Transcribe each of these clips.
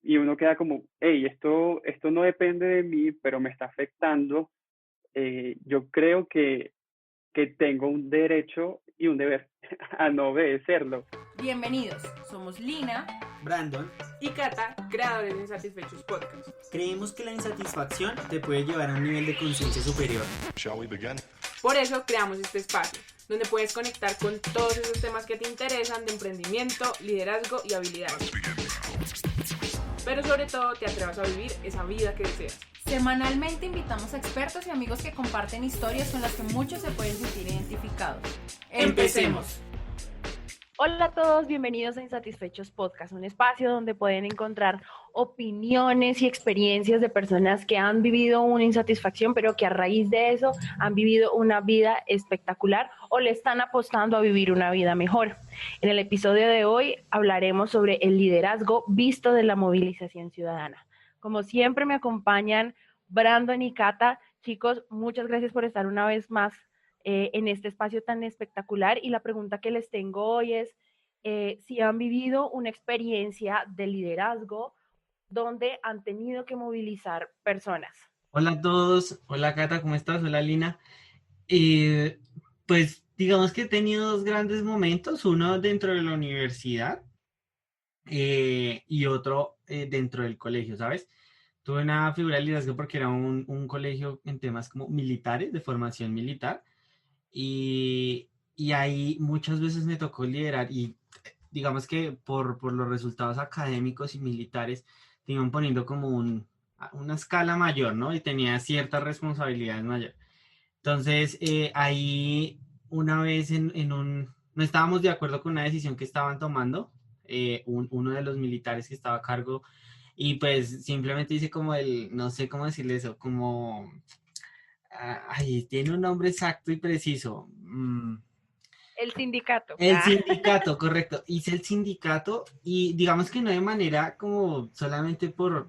y uno queda como, hey, esto no depende de mí, pero me está afectando. Yo creo que tengo un derecho y un deber a no obedecerlo. Bienvenidos, somos Lina, Brandon y Cata, creadores de Insatisfechos Podcast. Creemos que la insatisfacción te puede llevar a un nivel de conciencia superior. Shall we begin? Por eso creamos este espacio, donde puedes conectar con todos esos temas que te interesan de emprendimiento, liderazgo y habilidades. Pero sobre todo te atrevas a vivir esa vida que deseas. Semanalmente invitamos a expertos y amigos que comparten historias con las que muchos se pueden sentir identificados. ¡Empecemos! Hola a todos, bienvenidos a Insatisfechos Podcast, un espacio donde pueden encontrar opiniones y experiencias de personas que han vivido una insatisfacción, pero que a raíz de eso han vivido una vida espectacular o le están apostando a vivir una vida mejor. En el episodio de hoy hablaremos sobre el liderazgo visto de la movilización ciudadana. Como siempre me acompañan Brandon y Cata. Chicos, muchas gracias por estar una vez más en este espacio tan espectacular, y la pregunta que les tengo hoy es si han vivido una experiencia de liderazgo donde han tenido que movilizar personas. Hola a todos, hola Cata, ¿cómo estás? Hola Lina. Pues digamos que he tenido dos grandes momentos, uno dentro de la universidad y otro dentro del colegio, ¿sabes? Tuve una figura de liderazgo porque era un colegio en temas como militares, de formación militar. Y ahí muchas veces me tocó liderar y digamos que por los resultados académicos y militares te iban poniendo como una escala mayor, ¿no? Y tenía ciertas responsabilidades mayores. Entonces ahí una vez no estábamos de acuerdo con una decisión que estaban tomando, uno de los militares que estaba a cargo, y pues simplemente dice como no sé cómo decirle eso, como ay, tiene un nombre exacto y preciso. El sindicato. El sindicato, correcto. Hice el sindicato y digamos que no de manera como solamente por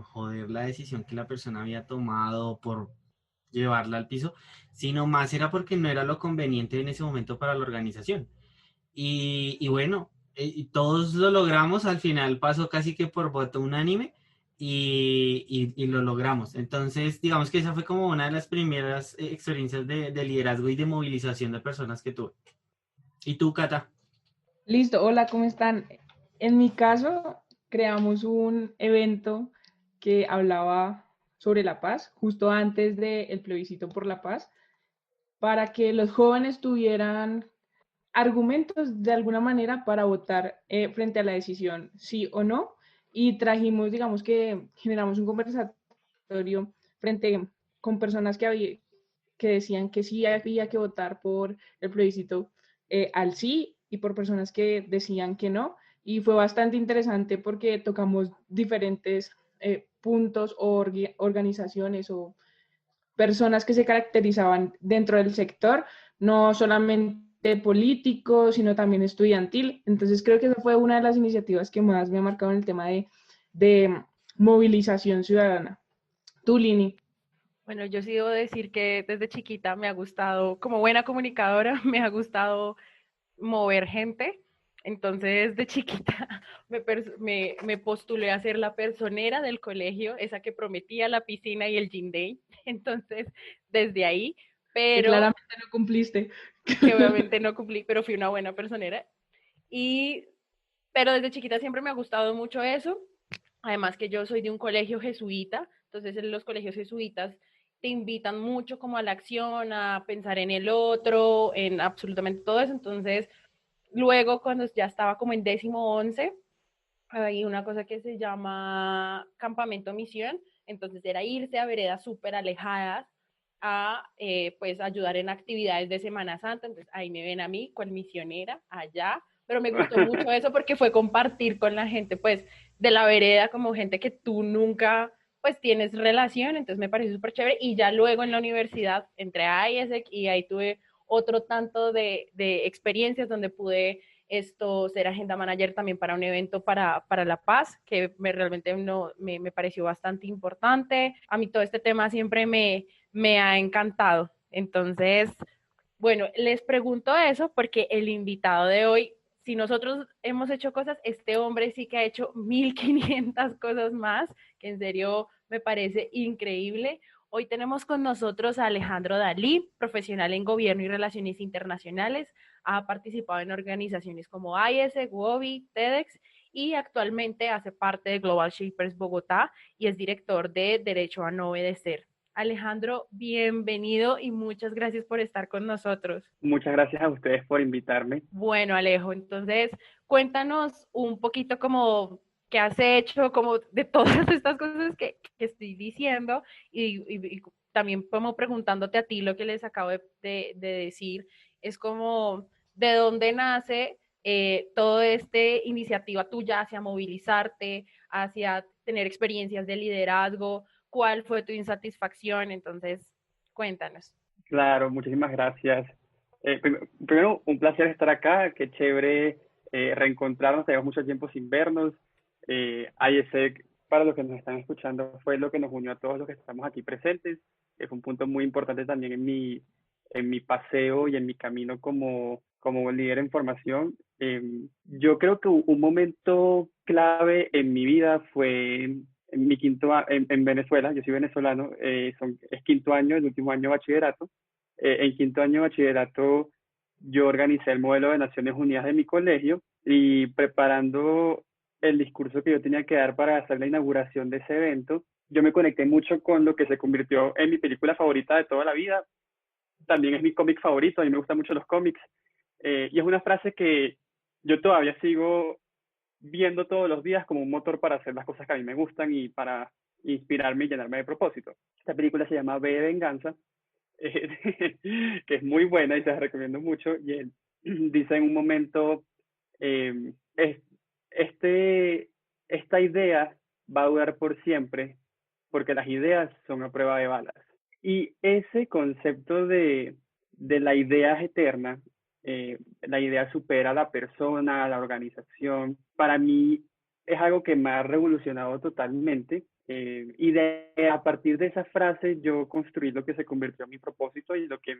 joder la decisión que la persona había tomado, por llevarla al piso, sino más era porque no era lo conveniente en ese momento para la organización. Y bueno, y todos lo logramos, al final pasó casi que por voto unánime y lo logramos. Entonces, digamos que esa fue como una de las primeras experiencias de liderazgo y de movilización de personas que tuve. ¿Y tú, Cata? Listo, hola, ¿cómo están? En mi caso, creamos un evento que hablaba sobre la paz, justo antes del plebiscito por la paz, para que los jóvenes tuvieran argumentos de alguna manera para votar frente a la decisión sí o no, y trajimos, digamos que generamos un conversatorio frente con personas que decían que sí había que votar por el plebiscito al sí, y por personas que decían que no, y fue bastante interesante porque tocamos diferentes puntos o organizaciones o personas que se caracterizaban dentro del sector, no solamente político, sino también estudiantil. Entonces creo que esa fue una de las iniciativas que más me ha marcado en el tema de movilización ciudadana. Tú, Lini. Bueno, yo sí debo decir que desde chiquita me ha gustado, como buena comunicadora, me ha gustado mover gente. Entonces, de chiquita me postulé a ser la personera del colegio, esa que prometía la piscina y el gym day. Entonces, desde ahí, Que pero claramente no cumpliste. que obviamente no cumplí, pero fui una buena personera. Pero desde chiquita siempre me ha gustado mucho eso. Además que yo soy de un colegio jesuita, entonces en los colegios jesuitas te invitan mucho como a la acción, a pensar en el otro, en absolutamente todo eso. Entonces, luego cuando ya estaba como en 10º 11, hay una cosa que se llama campamento misión. Entonces era irse a veredas súper alejadas a pues ayudar en actividades de Semana Santa. Entonces ahí me ven a mí, cual misionera, allá. Pero me gustó mucho eso porque fue compartir con la gente pues de la vereda, como gente que tú nunca pues tienes relación. Entonces me pareció súper chévere. Y ya luego en la universidad entré a IESEC y ahí tuve otro tanto de experiencias donde pude ser agenda manager también para un evento para La Paz, que realmente me pareció bastante importante. A mí todo este tema siempre me ha encantado. Entonces, bueno, les pregunto eso porque el invitado de hoy si nosotros hemos hecho cosas, este hombre sí que ha hecho 1500 cosas más, que en serio me parece increíble. Hoy tenemos con nosotros a Alejandro Dalí, profesional en Gobierno y Relaciones Internacionales. Ha participado en organizaciones como IS, WOBI, TEDx y actualmente hace parte de Global Shapers Bogotá y es director de Derecho a No Obedecer. Alejandro, bienvenido y muchas gracias por estar con nosotros. Muchas gracias a ustedes por invitarme. Bueno, Alejo, entonces cuéntanos un poquito como qué has hecho, como de todas estas cosas que estoy diciendo y también como preguntándote a ti lo que les acabo de decir, es como de dónde nace toda esta iniciativa tuya hacia movilizarte, hacia tener experiencias de liderazgo, cuál fue tu insatisfacción, entonces cuéntanos. Claro, muchísimas gracias. Primero, un placer estar acá, qué chévere reencontrarnos, tenemos mucho tiempo sin vernos. IESEC, para los que nos están escuchando, fue lo que nos unió a todos los que estamos aquí presentes. Es un punto muy importante también en mi paseo y en mi camino como líder en formación. Yo creo que un momento clave en mi vida fue en mi en Venezuela. Yo soy venezolano, es quinto año, el último año de bachillerato. En quinto año de bachillerato yo organicé el modelo de Naciones Unidas de mi colegio y preparando el discurso que yo tenía que dar para hacer la inauguración de ese evento, yo me conecté mucho con lo que se convirtió en mi película favorita de toda la vida. También es mi cómic favorito, a mí me gustan mucho los cómics. Y es una frase que yo todavía sigo viendo todos los días como un motor para hacer las cosas que a mí me gustan y para inspirarme y llenarme de propósito. Esta película se llama V de Venganza, que es muy buena y se la recomiendo mucho. Y él dice en un momento, esta idea va a durar por siempre porque las ideas son a prueba de balas. Y ese concepto de la idea es eterna, la idea supera a la persona, a la organización, para mí es algo que me ha revolucionado totalmente. Y a partir de esa frase yo construí lo que se convirtió en mi propósito y lo que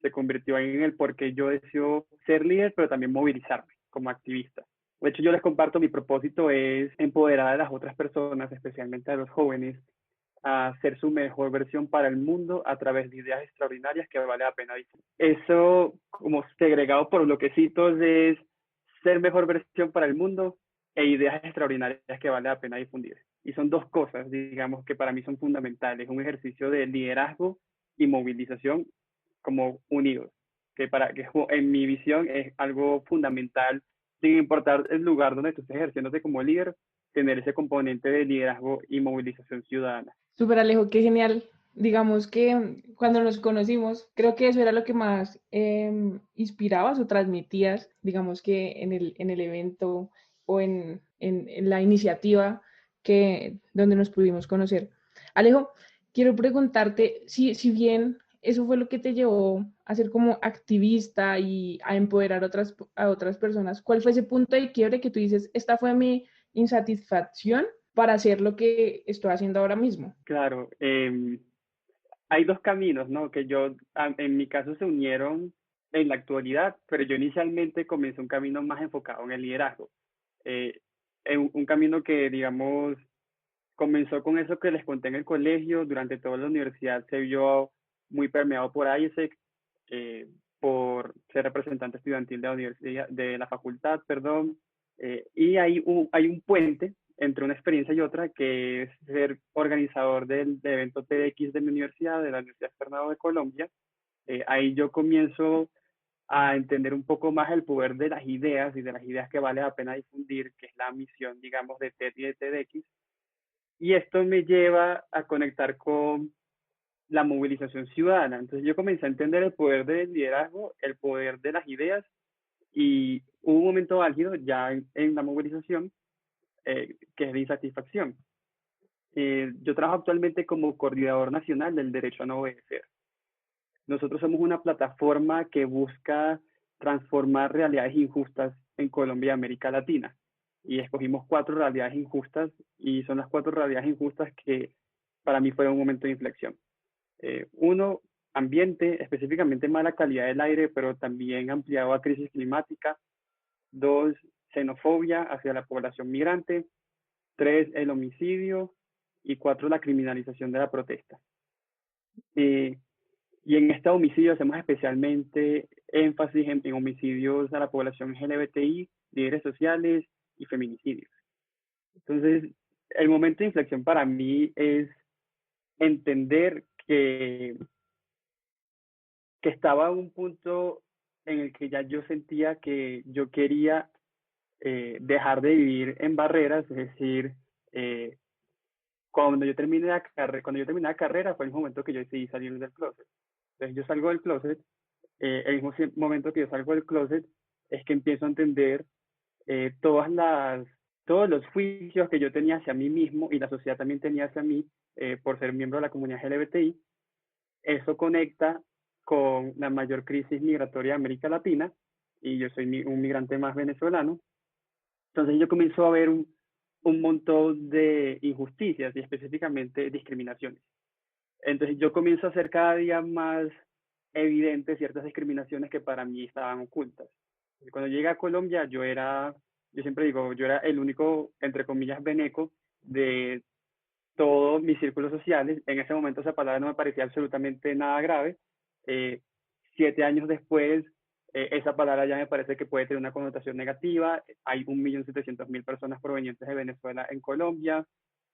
se convirtió en el por qué yo deseo ser líder, pero también movilizarme como activista. De hecho, yo les comparto, mi propósito es empoderar a las otras personas, especialmente a los jóvenes, a ser su mejor versión para el mundo a través de ideas extraordinarias que vale la pena difundir. Eso, como segregado por bloquecitos, es ser mejor versión para el mundo e ideas extraordinarias que vale la pena difundir. Y son dos cosas, digamos, que para mí son fundamentales. Un ejercicio de liderazgo y movilización como unidos, que en mi visión es algo fundamental, sin importar el lugar donde tú estés ejerciéndote como líder, tener ese componente de liderazgo y movilización ciudadana. Súper, Alejo, qué genial. Digamos que cuando nos conocimos, creo que eso era lo que más inspirabas o transmitías, digamos que en el evento o en la iniciativa donde nos pudimos conocer. Alejo, quiero preguntarte si bien eso fue lo que te llevó a ser como activista y a empoderar a otras personas, ¿cuál fue ese punto de quiebre que tú dices, esta fue mi insatisfacción para hacer lo que estoy haciendo ahora mismo? Claro, hay dos caminos, ¿no? Que en mi caso se unieron en la actualidad, pero yo inicialmente comencé un camino más enfocado en el liderazgo. Un camino que, digamos, comenzó con eso que les conté en el colegio, durante toda la universidad se vio muy permeado por IESEC, por ser representante estudiantil de la universidad, de la facultad, perdón, y hay un puente entre una experiencia y otra, que es ser organizador del evento TEDx de mi universidad, de la Universidad Externado de Colombia. Ahí yo comienzo a entender un poco más el poder de las ideas y de las ideas que vale la pena difundir, que es la misión, digamos, de TED y de TEDx. Y esto me lleva a conectar con la movilización ciudadana. Entonces yo comencé a entender el poder del liderazgo, el poder de las ideas, y hubo un momento álgido ya en la movilización, que es de insatisfacción. Yo trabajo actualmente como coordinador nacional del derecho a no obedecer. Nosotros somos una plataforma que busca transformar realidades injustas en Colombia y América Latina. Y escogimos 4 realidades injustas, y son las 4 realidades injustas que para mí fueron un momento de inflexión. Uno, ambiente, específicamente mala calidad del aire, pero también ampliado a crisis climática. 2, xenofobia hacia la población migrante, 3, el homicidio, y 4, la criminalización de la protesta. Y en este homicidio hacemos especialmente énfasis en homicidios a la población LGBTI, líderes sociales y feminicidios. Entonces, el momento de inflexión para mí es entender que estaba en un punto en el que ya yo sentía que yo quería dejar de vivir en barreras, es decir, cuando yo terminé la carrera fue el momento que yo decidí salir del closet. Entonces yo salgo del closet, el mismo momento que yo salgo del closet es que empiezo a entender todos los juicios que yo tenía hacia mí mismo y la sociedad también tenía hacia mí por ser miembro de la comunidad LGBTI. Eso conecta con la mayor crisis migratoria de América Latina y yo soy un migrante más venezolano. Entonces yo comienzo a ver un montón de injusticias y específicamente discriminaciones. Entonces yo comienzo a hacer cada día más evidentes ciertas discriminaciones que para mí estaban ocultas. Cuando llegué a Colombia, yo siempre digo, yo era el único, entre comillas, veneco de todos mis círculos sociales. En ese momento esa palabra no me parecía absolutamente nada grave. 7 años después, esa palabra ya me parece que puede tener una connotación negativa. Hay 1.700.000 personas provenientes de Venezuela en Colombia.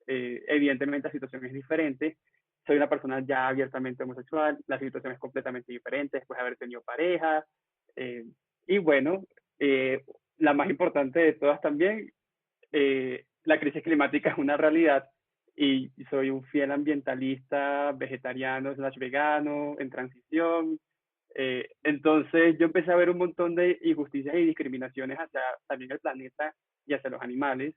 Evidentemente la situación es diferente. Soy una persona ya abiertamente homosexual, la situación es completamente diferente después de haber tenido pareja. Y bueno, la más importante de todas también, la crisis climática es una realidad y soy un fiel ambientalista, vegetariano, vegano, en transición. Entonces yo empecé a ver un montón de injusticias y discriminaciones hacia también el planeta y hacia los animales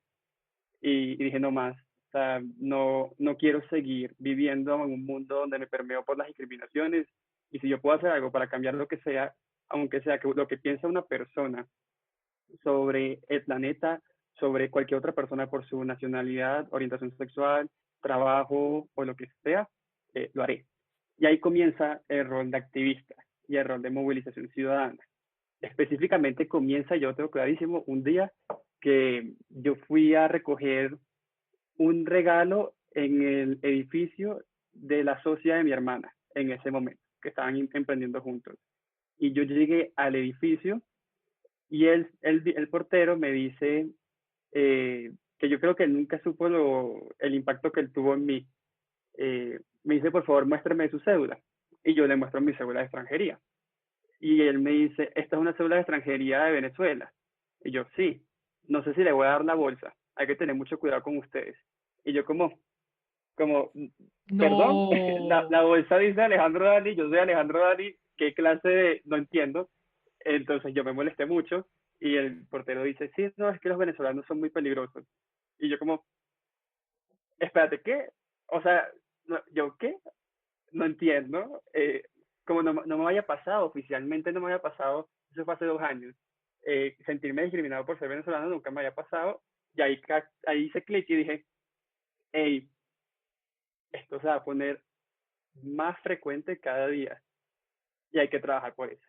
y dije no más. O sea, no quiero seguir viviendo en un mundo donde me permeo por las discriminaciones y si yo puedo hacer algo para cambiar lo que sea, aunque sea que lo que piensa una persona sobre el planeta, sobre cualquier otra persona por su nacionalidad, orientación sexual, trabajo o lo que sea, lo haré. Y ahí comienza el rol de activista y el rol de movilización ciudadana. Específicamente comienza, yo tengo clarísimo, un día que yo fui a recoger un regalo en el edificio de la socia de mi hermana en ese momento, que estaban emprendiendo juntos. Y yo llegué al edificio y el portero me dice que yo creo que él nunca supo el impacto que él tuvo en mí. Me dice, por favor, muéstrame su cédula. Y yo le muestro mi cédula de extranjería. Y él me dice, esta es una cédula de extranjería de Venezuela. Y yo, sí, no sé si le voy a dar la bolsa. Hay que tener mucho cuidado con ustedes. Y yo como perdón, la bolsa dice Alejandro Dali, yo soy Alejandro Dali, ¿qué clase de...? No entiendo. Entonces yo me molesté mucho y el portero dice, sí, no, es que los venezolanos son muy peligrosos. Y yo como, espérate, ¿qué? O sea, ¿yo qué? No entiendo. Como no me había pasado, oficialmente no me había pasado, eso fue hace 2 años. Sentirme discriminado por ser venezolano nunca me había pasado. Y ahí hice clic y dije, hey, esto se va a poner más frecuente cada día y hay que trabajar por eso.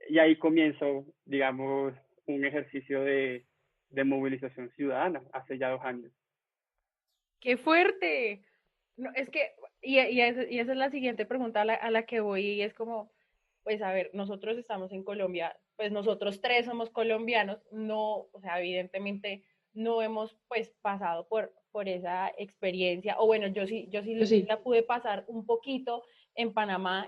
Y ahí comienzo, digamos, un ejercicio de movilización ciudadana hace ya 2 años. ¡Qué fuerte! No, es que, y esa es la siguiente pregunta a la que voy, y es como, pues a ver, nosotros estamos en Colombia, pues nosotros 3 somos colombianos, no, o sea, evidentemente no hemos pues pasado por esa experiencia, o bueno, yo sí la pude pasar un poquito en Panamá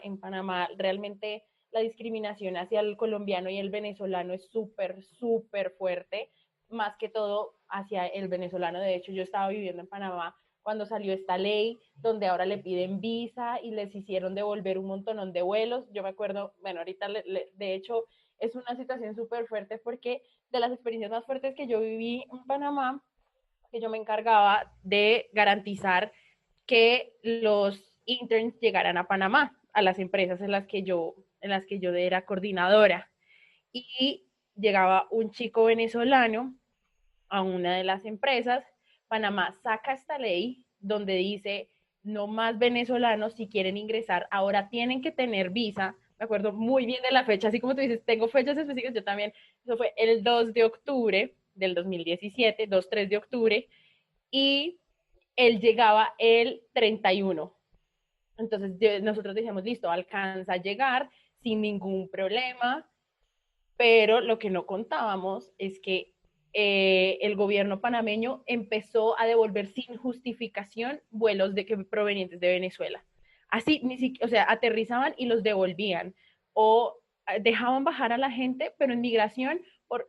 realmente la discriminación hacia el colombiano y el venezolano es súper, súper fuerte, más que todo hacia el venezolano. De hecho, yo estaba viviendo en Panamá cuando salió esta ley, donde ahora le piden visa y les hicieron devolver un montón de vuelos. Yo me acuerdo, bueno, ahorita de hecho es una situación súper fuerte porque de las experiencias más fuertes que yo viví en Panamá, que yo me encargaba de garantizar que los interns llegaran a Panamá, a las empresas en las que yo era coordinadora. Y llegaba un chico venezolano a una de las empresas. Panamá saca esta ley donde dice no más venezolanos si quieren ingresar, ahora tienen que tener visa me acuerdo muy bien de la fecha, así como tú dices, tengo fechas específicas, yo también, eso fue el 2 de octubre del 2017, 2-3 de octubre, y él llegaba el 31. Entonces nosotros decíamos, listo, alcanza a llegar sin ningún problema, pero lo que no contábamos es que el gobierno panameño empezó a devolver sin justificación vuelos provenientes de Venezuela. Así, ni siquiera, o sea, aterrizaban y los devolvían, o dejaban bajar a la gente, pero en migración, por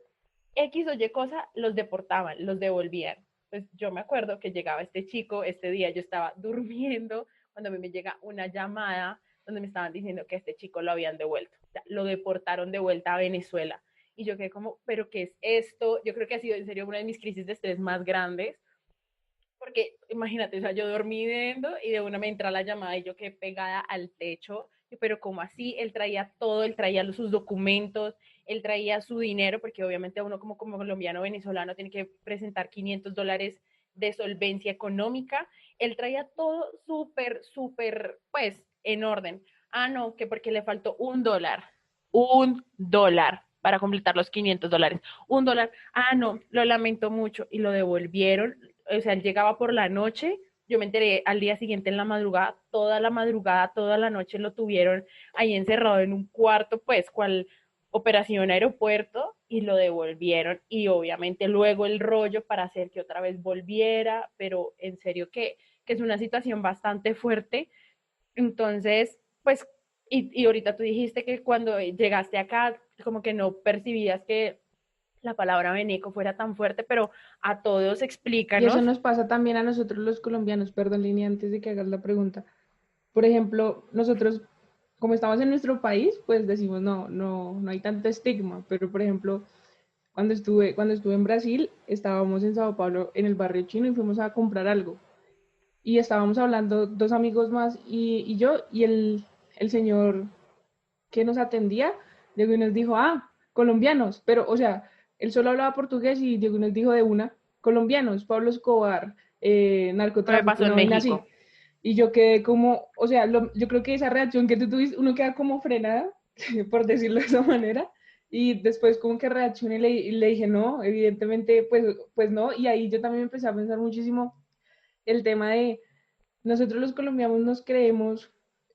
X o Y cosa, los deportaban, los devolvían. Pues yo me acuerdo que llegaba este chico, este día yo estaba durmiendo, cuando a mí me llega una llamada donde me estaban diciendo que a este chico lo habían devuelto, o sea, lo deportaron de vuelta a Venezuela. Y yo quedé como, ¿pero qué es esto? Yo creo que ha sido en serio una de mis crisis de estrés más grandes, porque imagínate, o sea, yo dormí viendo y de una me entra la llamada y yo quedé pegada al techo, pero como así, él traía todo, él traía sus documentos, él traía su dinero, porque obviamente uno como colombiano venezolano tiene que presentar $500 de solvencia económica, él traía todo súper, pues, en orden. Ah, no, que porque le faltó $1 para completar los $500, $1, ah, no, lo lamento mucho, y lo devolvieron, o sea, él llegaba por la noche, yo me enteré al día siguiente en la madrugada, toda la noche lo tuvieron ahí encerrado en un cuarto, pues, cual operación aeropuerto, y lo devolvieron, y obviamente luego el rollo para hacer que otra vez volviera, pero en serio que es una situación bastante fuerte. Entonces, pues, y ahorita tú dijiste que cuando llegaste acá, como que no percibías que la palabra veneco fuera tan fuerte, pero a todos Y eso explícanos. nos pasa también a nosotros los colombianos, perdón, Lini, antes de que hagas la pregunta. Por ejemplo, nosotros, como estamos en nuestro país, pues decimos, no hay tanto estigma, pero por ejemplo, cuando estuve en Brasil, estábamos en Sao Paulo, en el barrio chino, y fuimos a comprar algo. Y estábamos hablando dos amigos más y yo, y el señor que nos atendía, Diego nos dijo, colombianos, pero, o sea, él solo hablaba portugués y Diego nos dijo de una, colombianos, Pablo Escobar, Me narcotráfico, pasó en una vaina así. México. Y yo quedé como, o sea, yo creo que esa reacción que tú tuviste, uno queda como frenada, por decirlo de esa manera, y después como que reaccioné y le dije, no, evidentemente, pues no, y ahí yo también empecé a pensar muchísimo el tema de nosotros los colombianos nos creemos,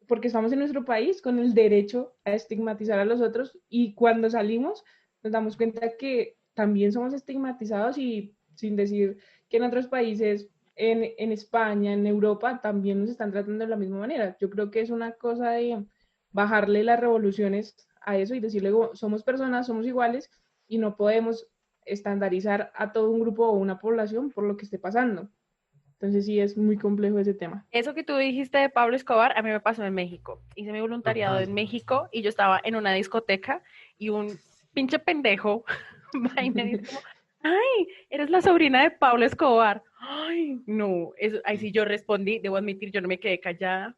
porque estamos en nuestro país, con el derecho a estigmatizar a los otros y cuando salimos nos damos cuenta que también somos estigmatizados y sin decir que en otros países, en España, en Europa, también nos están tratando de la misma manera. Yo creo que es una cosa de bajarle las revoluciones a eso y decirle, somos personas, somos iguales y no podemos estandarizar a todo un grupo o una población por lo que esté pasando. Entonces sí es muy complejo ese tema. Eso que tú dijiste de Pablo Escobar, a mí me pasó en México. Hice mi voluntariado Total. en México y yo estaba en una discoteca y un pinche pendejo va y me dice como, ay, eres la sobrina de Pablo Escobar. Ay, no, eso, ahí sí yo respondí, debo admitir, yo no me quedé callada,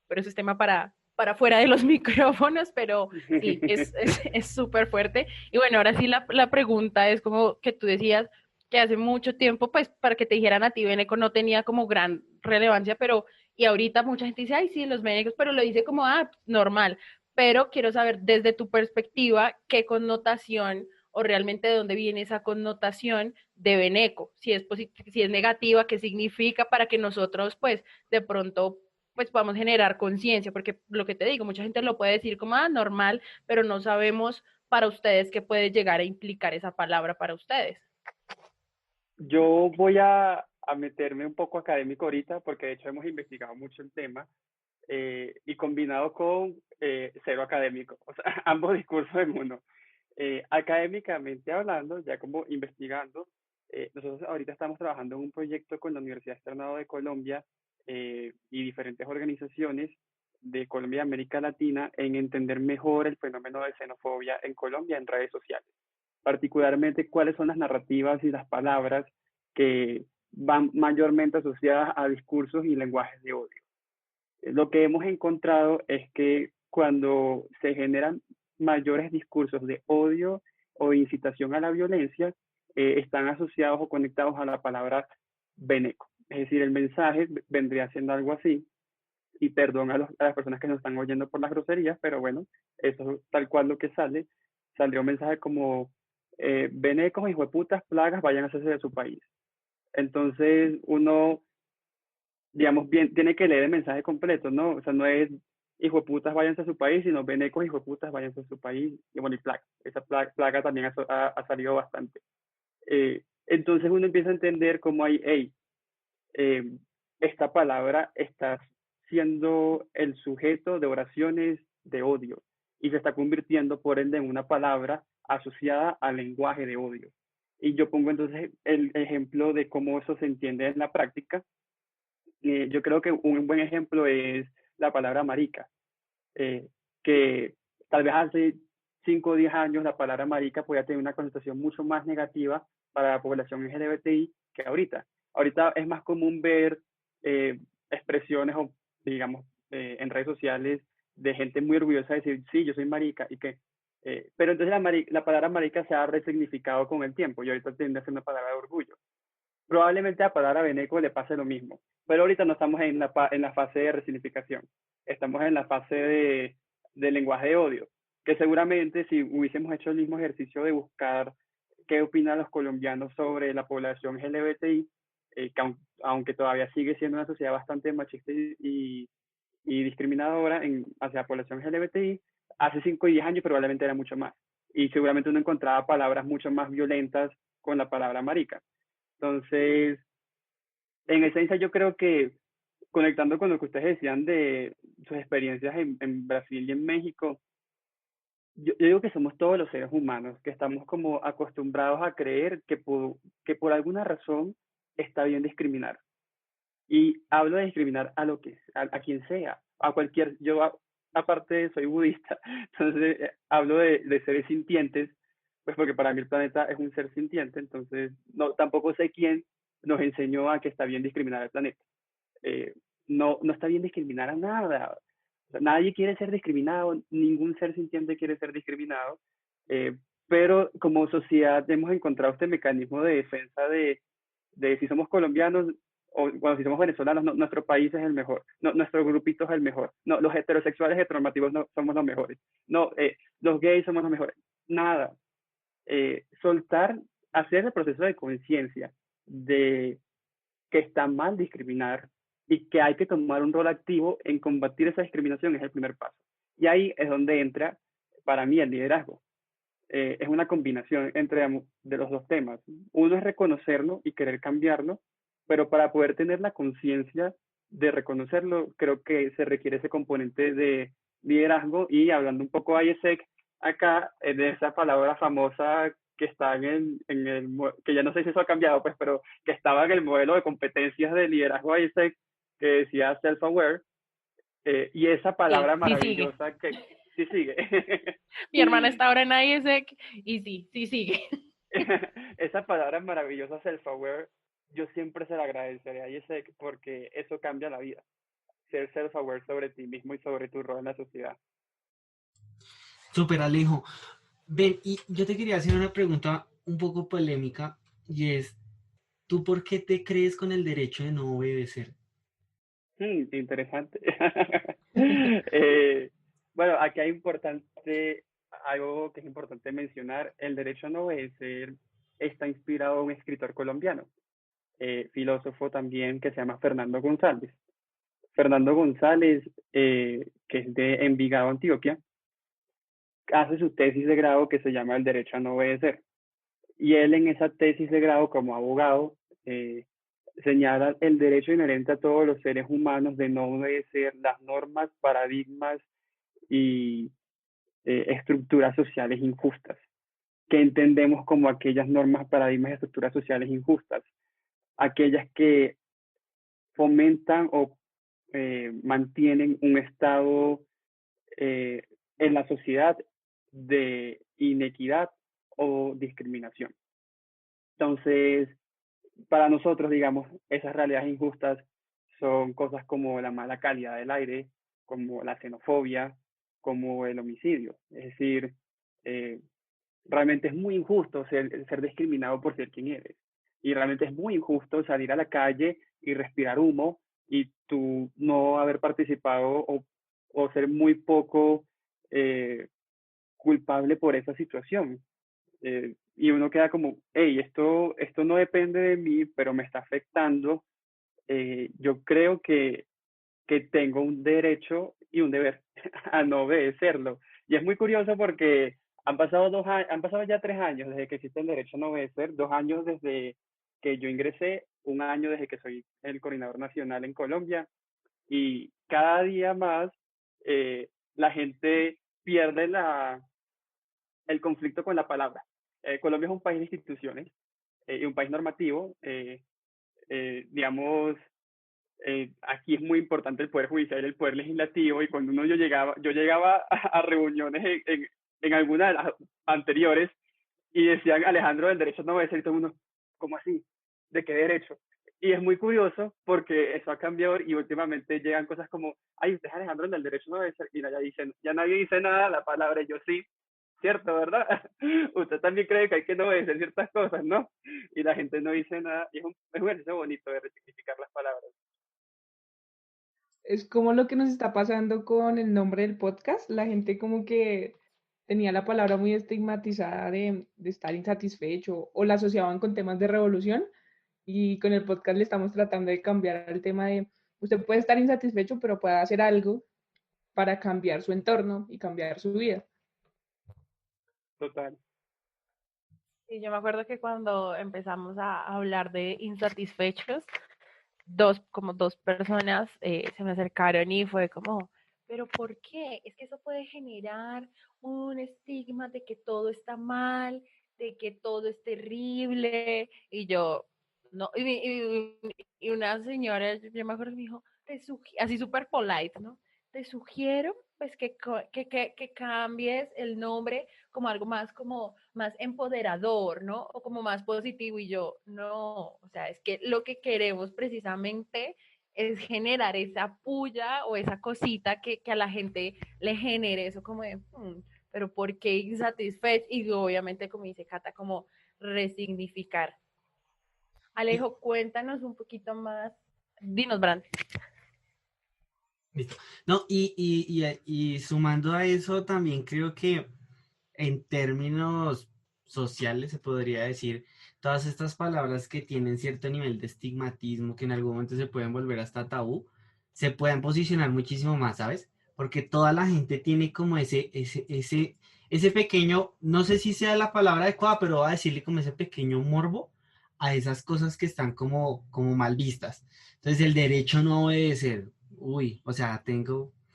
pero eso es tema para fuera de los micrófonos, pero sí, es súper fuerte. Y bueno, ahora sí la pregunta es como que tú decías, que hace mucho tiempo, pues para que te dijeran a ti, Beneco no tenía como gran relevancia, pero y ahorita mucha gente dice, ay, sí, los Benecos, pero lo dice como, normal. Pero quiero saber desde tu perspectiva qué connotación o realmente de dónde viene esa connotación de Beneco, si es negativa, qué significa para que nosotros, pues, de pronto pues podamos generar conciencia, porque lo que te digo, mucha gente lo puede decir como, normal, pero no sabemos para ustedes qué puede llegar a implicar esa palabra para ustedes. Yo voy a meterme un poco académico ahorita, porque de hecho hemos investigado mucho el tema, y combinado con cero académico, o sea, ambos discursos en uno. Académicamente hablando, ya como investigando, nosotros ahorita estamos trabajando en un proyecto con la Universidad Externado de Colombia y diferentes organizaciones de Colombia y América Latina en entender mejor el fenómeno de xenofobia en Colombia en redes sociales, particularmente cuáles son las narrativas y las palabras que van mayormente asociadas a discursos y lenguajes de odio. Lo que hemos encontrado es que cuando se generan mayores discursos de odio o de incitación a la violencia, están asociados o conectados a la palabra beneco. Es decir, el mensaje vendría siendo algo así. y perdón a las personas que nos están oyendo por las groserías, pero bueno, eso es tal cual lo que sale. Salió un mensaje como, venecos, hijueputas, plagas, vayan a hacerse de su país. Entonces uno, digamos, bien, tiene que leer el mensaje completo, ¿no? O sea, no es hijueputas, váyanse a su país, sino venecos, hijueputas, váyanse a su país. Y bueno, y plaga. Esa plaga también ha salido bastante. Entonces uno empieza a entender cómo hay, hey, eh, esta palabra está siendo el sujeto de oraciones de odio y se está convirtiendo por ende en una palabra asociada al lenguaje de odio. Y yo pongo entonces el ejemplo de cómo eso se entiende en la práctica. Yo creo que un buen ejemplo es la palabra marica, eh, que tal vez hace 5 o 10 años la palabra marica podía tener una connotación mucho más negativa para la población LGBTI que ahorita. Ahorita es más común ver expresiones o, digamos, en redes sociales de gente muy orgullosa de decir, sí, yo soy marica y que... pero entonces la palabra marica se ha resignificado con el tiempo y ahorita tiende a ser una palabra de orgullo. Probablemente a palabra beneco le pase lo mismo, pero ahorita no estamos en la fase de resignificación, estamos en la fase de lenguaje de odio, que seguramente si hubiésemos hecho el mismo ejercicio de buscar qué opinan los colombianos sobre la población LGBTI, que aunque todavía sigue siendo una sociedad bastante machista y discriminadora hacia la población LGBTI, hace 5 y 10 años probablemente era mucho más. Y seguramente uno encontraba palabras mucho más violentas con la palabra marica. Entonces, en esencia yo creo que conectando con lo que ustedes decían de sus experiencias en Brasil y en México, yo digo que somos todos los seres humanos, que estamos como acostumbrados a creer que por alguna razón está bien discriminar. Y hablo de discriminar a quien sea, a cualquier, aparte soy budista, entonces hablo de seres sintientes, pues porque para mí el planeta es un ser sintiente, entonces no, tampoco sé quién nos enseñó a que está bien discriminar al planeta. No está bien discriminar a nada. O sea, nadie quiere ser discriminado, ningún ser sintiente quiere ser discriminado, pero como sociedad hemos encontrado este mecanismo de defensa de si somos colombianos o bueno, si somos venezolanos, no, nuestro país es el mejor, no, nuestro grupito es el mejor, no, los heterosexuales heteronormativos no somos los mejores, no, los gays somos los mejores, nada. Soltar, hacer el proceso de conciencia de que está mal discriminar y que hay que tomar un rol activo en combatir esa discriminación es el primer paso. Y ahí es donde entra, para mí, el liderazgo. Es una combinación de los dos temas. Uno es reconocerlo y querer cambiarlo, pero para poder tener la conciencia de reconocerlo, creo que se requiere ese componente de liderazgo. Y hablando un poco de IESEC, acá, de esa palabra famosa que está que ya no sé si eso ha cambiado, pues, pero que estaba en el modelo de competencias de liderazgo IESEC, que decía self-aware, y esa palabra Sí, sigue. maravillosa que sí sigue. Mi hermana está ahora en IESEC y sí sigue. Esa palabra maravillosa self-aware, yo siempre se la agradeceré a IESEC porque eso cambia la vida. Ser self-aware sobre ti mismo y sobre tu rol en la sociedad. Súper, Alejo. Ven, y yo te quería hacer una pregunta un poco polémica y es, ¿tú por qué te crees con el derecho de no obedecer? Interesante. Bueno, aquí hay algo que es importante mencionar. El derecho a no obedecer está inspirado en un escritor colombiano, filósofo también, que se llama Fernando González. Fernando González, que es de Envigado, Antioquia, hace su tesis de grado que se llama El derecho a no obedecer. Y él en esa tesis de grado como abogado señala el derecho inherente a todos los seres humanos de no obedecer las normas, paradigmas y estructuras sociales injustas, que entendemos como aquellas normas, paradigmas y estructuras sociales injustas, aquellas que fomentan o mantienen un estado en la sociedad de inequidad o discriminación. Entonces, para nosotros, digamos, esas realidades injustas son cosas como la mala calidad del aire, como la xenofobia, como el homicidio. Es decir, realmente es muy injusto ser discriminado por ser quien eres. Y realmente es muy injusto salir a la calle y respirar humo y tú no haber participado o ser muy poco eh, culpable por esa situación. Y uno queda como, hey, esto no depende de mí, pero me está afectando. Yo creo que tengo un derecho y un deber a no obedecerlo. Y es muy curioso porque han pasado ya 3 años desde que existe el derecho a no obedecer, 2 años desde que yo ingresé, 1 año desde que soy el coordinador nacional en Colombia, y cada día más la gente pierde el conflicto con la palabra. Colombia es un país de instituciones y un país normativo. Digamos, aquí es muy importante el poder judicial y el poder legislativo, y cuando yo llegaba a reuniones en algunas de las anteriores y decían Alejandro del derecho no obedecer, y todo el mundo, ¿cómo así? ¿De qué derecho? Y es muy curioso porque eso ha cambiado y últimamente llegan cosas como, ay, usted es Alejandro del derecho no obedecer, y ya nadie dice nada, la palabra yo sí, cierto, ¿verdad? Usted también cree que hay que no obedecer ciertas cosas, ¿no? Y la gente no dice nada, y es un ejercicio bonito de rectificar las palabras. Es como lo que nos está pasando con el nombre del podcast. La gente como que tenía la palabra muy estigmatizada de estar insatisfecho o la asociaban con temas de revolución, y con el podcast le estamos tratando de cambiar el tema de usted puede estar insatisfecho, pero puede hacer algo para cambiar su entorno y cambiar su vida. Total. Y yo me acuerdo que cuando empezamos a hablar de insatisfechos, como dos personas se me acercaron y fue como, pero ¿por qué? Es que eso puede generar un estigma de que todo está mal, de que todo es terrible. Y yo, no, y una señora, yo me acuerdo, me dijo, así súper polite, ¿no? Te sugiero pues que cambies el nombre como algo más como más empoderador, ¿no? O como más positivo. Y yo, no, o sea, es que lo que queremos precisamente es generar esa puya o esa cosita que a la gente le genere eso como de, pero ¿por qué insatisfecho? Y obviamente, como dice Cata, como resignificar. Alejo, cuéntanos un poquito más. Dinos, Brand. Listo. No, y sumando a eso, también creo que en términos sociales se podría decir, todas estas palabras que tienen cierto nivel de estigmatismo, que en algún momento se pueden volver hasta tabú, se pueden posicionar muchísimo más, ¿sabes? Porque toda la gente tiene como ese pequeño, no sé si sea la palabra adecuada, pero voy a decirle como ese pequeño morbo a esas cosas que están como mal vistas. Entonces el derecho no obedecer, uy, o sea,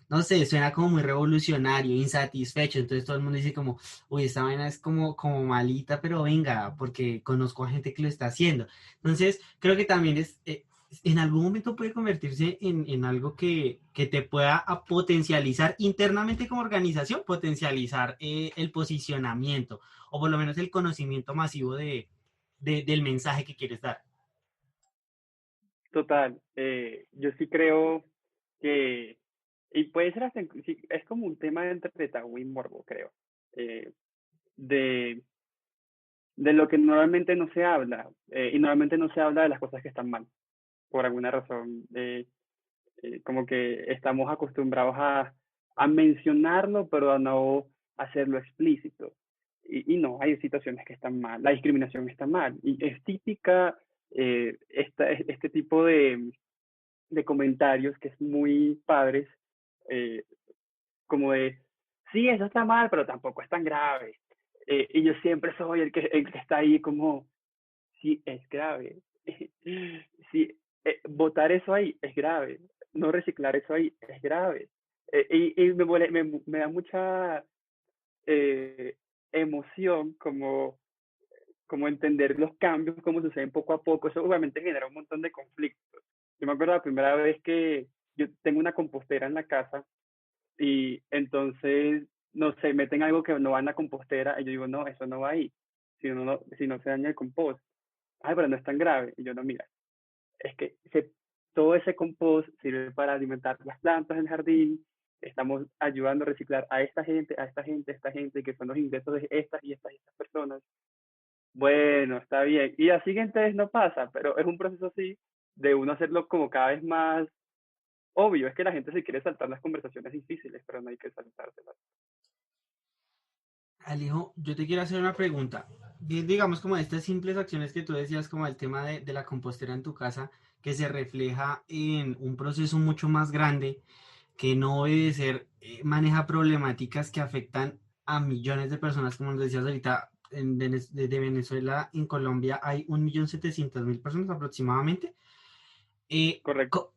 no sé, suena como muy revolucionario, insatisfecho, entonces todo el mundo dice como, uy, esta vaina es como malita, pero venga, porque conozco a gente que lo está haciendo. Entonces, creo que también en algún momento puede convertirse en algo que te pueda potencializar internamente como organización, potencializar el posicionamiento, o por lo menos el conocimiento masivo del mensaje que quieres dar. Total. Yo sí creo que, y puede ser hasta, sí, es como un tema entre tabú y morbo, creo, eh, de, de lo que normalmente no se habla, y normalmente no se habla de las cosas que están mal, por alguna razón. Como que estamos acostumbrados a mencionarlo, pero a no hacerlo explícito. Y no, hay situaciones que están mal, la discriminación está mal, y es típica este tipo de comentarios que es muy padres, eh, como de, sí, eso está mal, pero tampoco es tan grave. Y yo siempre soy el que está ahí como, sí, es grave. Sí, botar eso ahí es grave. No reciclar eso ahí es grave. Y me da mucha eh, emoción como entender los cambios, cómo suceden poco a poco. Eso obviamente genera un montón de conflictos. Yo me acuerdo la primera vez que yo tengo una compostera en la casa, y entonces, no sé, meten algo que no va en la compostera, y yo digo, no, eso no va ahí, si no se daña el compost. Ay, pero no es tan grave. Y yo, no, mira, es que todo ese compost sirve para alimentar las plantas del jardín. Estamos ayudando a reciclar a esta gente, a esta gente, a esta gente, que son los ingresos de estas y estas personas. Bueno, está bien. Y así entonces no pasa, pero es un proceso así de uno hacerlo como cada vez más obvio, es que la gente se quiere saltar las conversaciones difíciles, pero no hay que saltárselas. Alejo, yo te quiero hacer una pregunta. Digamos como estas simples acciones que tú decías, como el tema de la compostera en tu casa, que se refleja en un proceso mucho más grande, que no obedecer, maneja problemáticas que afectan a millones de personas, como nos decías ahorita, de Venezuela en Colombia hay 1.700.000 personas aproximadamente. Eh, Correcto.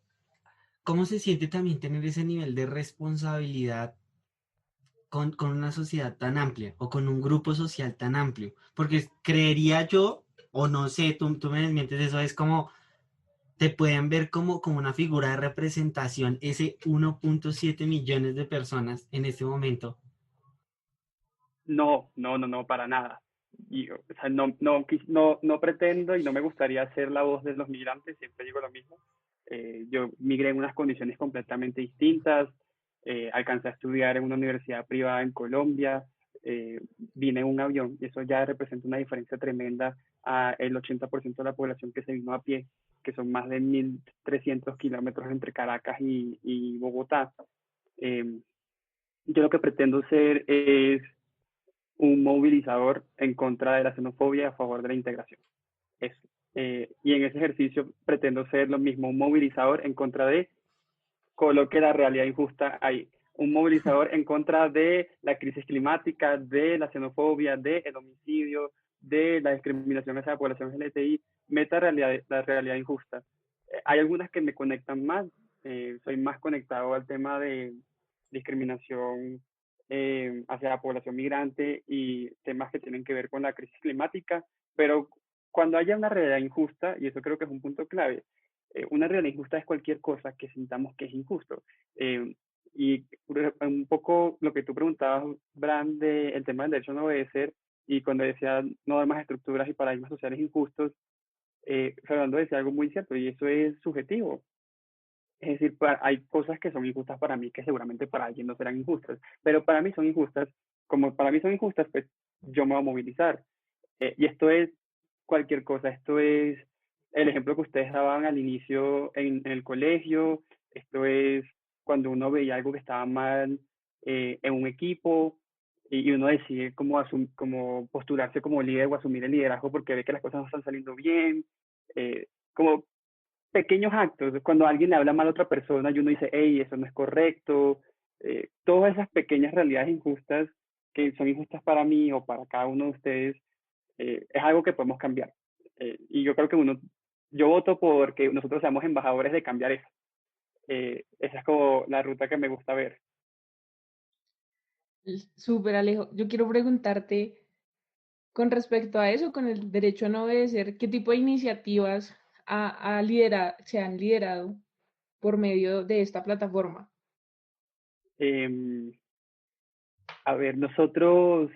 ¿Cómo se siente también tener ese nivel de responsabilidad con una sociedad tan amplia o con un grupo social tan amplio? Porque creería yo, o no sé, tú me desmientes, eso es como, te pueden ver como una figura de representación, ese 1.7 millones de personas en este momento. No, no, no, no, para nada. Y, o sea, no pretendo y no me gustaría ser la voz de los migrantes, siempre digo lo mismo. Yo migré en unas condiciones completamente distintas, alcancé a estudiar en una universidad privada en Colombia, vine en un avión y eso ya representa una diferencia tremenda a el 80% de la población que se vino a pie, que son más de 1.300 kilómetros entre Caracas y Bogotá. Eh, yo lo que pretendo ser es un movilizador en contra de la xenofobia y a favor de la integración. Eso. Y en ese ejercicio pretendo ser lo mismo, un movilizador en contra de, coloque la realidad injusta ahí, un movilizador en contra de la crisis climática, de la xenofobia, del homicidio, de la discriminación hacia la población LGTBI, meta realidad, la realidad injusta. Hay algunas que me conectan más, soy más conectado al tema de discriminación hacia la población migrante y temas que tienen que ver con la crisis climática, pero cuando haya una realidad injusta, y eso creo que es un punto clave, una realidad injusta es cualquier cosa que sintamos que es injusto. Eh, y un poco lo que tú preguntabas, Bran, del tema del derecho a no obedecer, y cuando decía no más estructuras y paradigmas sociales injustos, Fernando decía algo muy cierto, y eso es subjetivo. Es decir, hay cosas que son injustas para mí que seguramente para alguien no serán injustas, pero para mí son injustas. Como para mí son injustas, pues yo me voy a movilizar. Y esto es cualquier cosa, esto es el ejemplo que ustedes daban al inicio en el colegio, esto es cuando uno veía algo que estaba mal en un equipo y uno decide cómo postularse como líder o asumir el liderazgo porque ve que las cosas no están saliendo bien, como pequeños actos, cuando alguien le habla mal a otra persona y uno dice, hey, eso no es correcto, todas esas pequeñas realidades injustas que son injustas para mí o para cada uno de ustedes, es algo que podemos cambiar. Y yo creo que yo voto por que nosotros seamos embajadores de cambiar eso. Esa es como la ruta que me gusta ver. Súper, Alejo. Yo quiero preguntarte con respecto a eso, con el derecho a no obedecer, ¿qué tipo de iniciativas se han liderado por medio de esta plataforma? Eh, a ver, nosotros,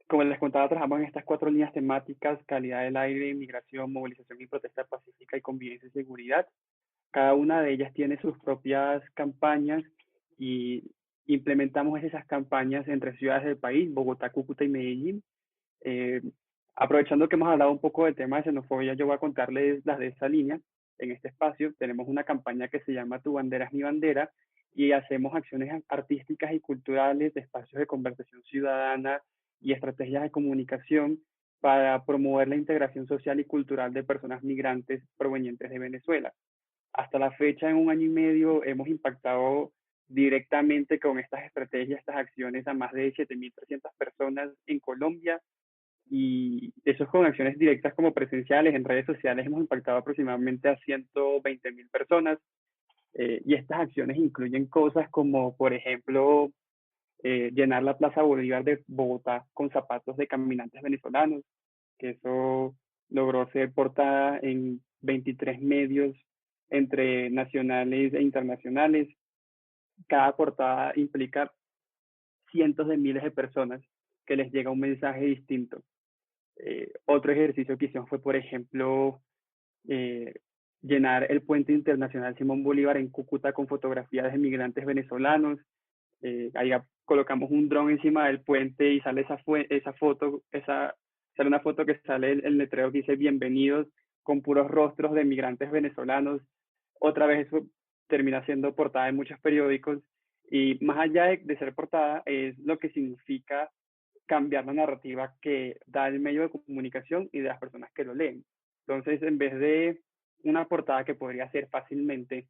como les contaba, trabajamos en estas 4 líneas temáticas: calidad del aire, migración, movilización y protesta pacífica y convivencia y seguridad. Cada una de ellas tiene sus propias campañas y implementamos esas campañas entre ciudades del país, Bogotá, Cúcuta y Medellín. Eh, Aprovechando que hemos hablado un poco del tema de xenofobia, yo voy a contarles las de esa línea. En este espacio tenemos una campaña que se llama Tu bandera es mi bandera y hacemos acciones artísticas y culturales de espacios de conversación ciudadana y estrategias de comunicación para promover la integración social y cultural de personas migrantes provenientes de Venezuela. Hasta la fecha, en un año y medio, hemos impactado directamente con estas estrategias, estas acciones a más de 7.300 personas en Colombia, y eso es con acciones directas como presenciales. En redes sociales hemos impactado aproximadamente a 120.000 personas, y estas acciones incluyen cosas como, por ejemplo, llenar la Plaza Bolívar de Bogotá con zapatos de caminantes venezolanos, que eso logró ser portada en 23 medios entre nacionales e internacionales. Cada portada implica cientos de miles de personas que les llega un mensaje distinto. Otro ejercicio que hicimos fue, por ejemplo, eh, llenar el puente internacional Simón Bolívar en Cúcuta con fotografías de migrantes venezolanos. Ahí colocamos un dron encima del puente y sale sale una foto que sale el letrero que dice bienvenidos, con puros rostros de migrantes venezolanos. Otra vez eso termina siendo portada en muchos periódicos y más allá de ser portada es lo que significa cambiar la narrativa que da el medio de comunicación y de las personas que lo leen. Entonces, en vez de una portada que podría ser fácilmente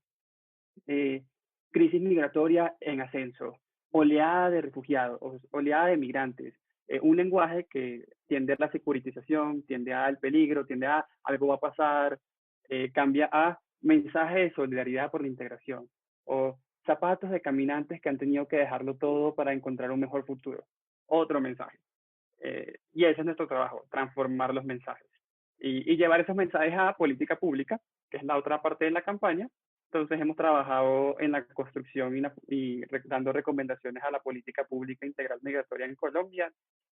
crisis migratoria en ascenso, oleada de refugiados, oleada de migrantes, un lenguaje que tiende a la securitización, tiende al peligro, tiende a algo va a pasar, cambia a mensaje de solidaridad por la integración, o zapatos de caminantes que han tenido que dejarlo todo para encontrar un mejor futuro. Otro mensaje. Y ese es nuestro trabajo, transformar los mensajes y llevar esos mensajes a política pública, que es la otra parte de la campaña. Entonces hemos trabajado en la construcción dando recomendaciones a la política pública integral migratoria en Colombia